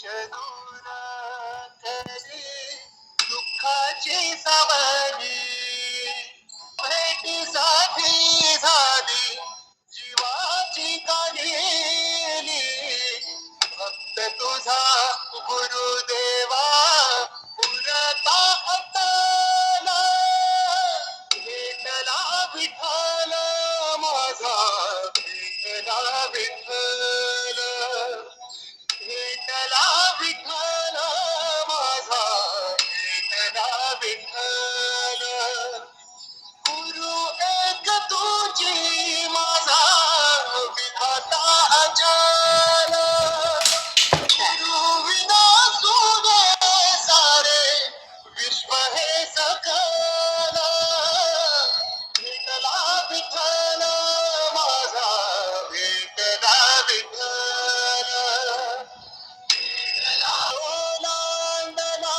दूर करी दुःखाची सावली भेटीसाठी झाली जीवाची काढली फक्त तुझा गुरुदेवा पुरता अतला भेटला विठ्ठल माझा भेटला विठ्ठल भेटला विठ्ठल माझा भेटला विठ्ठल गुरु एक तुझी माझा विधाता अजान गुरु विना तुझे सारे विश्व हे सकल भेटला विठ्ठल माझा भेटला विठ्ठल ओलांडला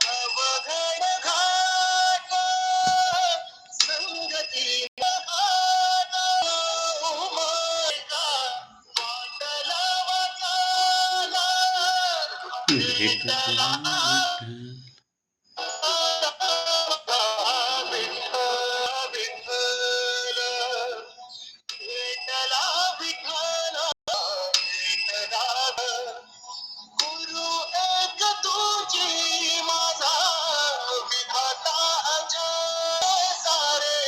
अवघड घाट संगती महान उमयका वाटला वाटाला भेटला विठ्ठल भेटला विठ्ठल भेटला गुरु एक तुझी माझा विधाता अजय सारे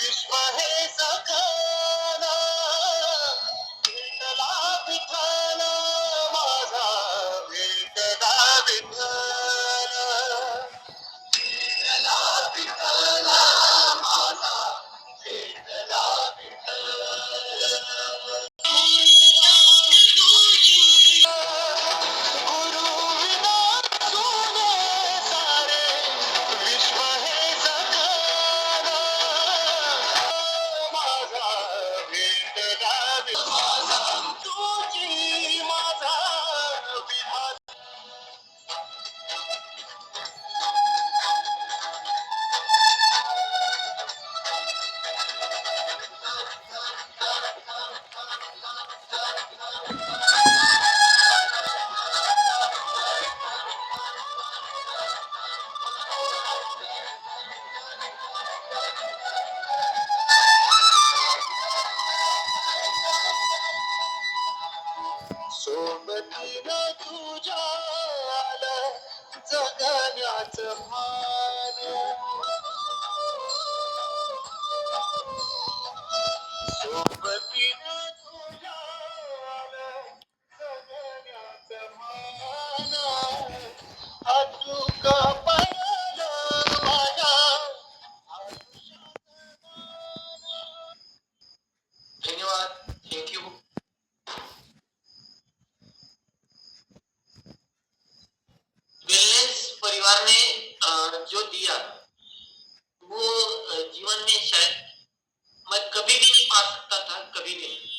विश्व हे सकल भेटला विठ्ठल माझा भेटला विठ्ठल भेटला विठ्ठल माझा भेटला गुरु विना तुझे सारे विश्व हे सकल माझा भेटला माझा तुझी माझा विधाता सोबतीनं तुझ्या आलं जगण्याचं भान सोबतीनं तुझ्या आलं जगण्याचं भान अचूक पडलं माझ्या धन्यवाद थैंक यू वेलनेस परिवार ने जो दिया वो जीवन में शायद मैं कभी भी नहीं पा सकता था कभी नहीं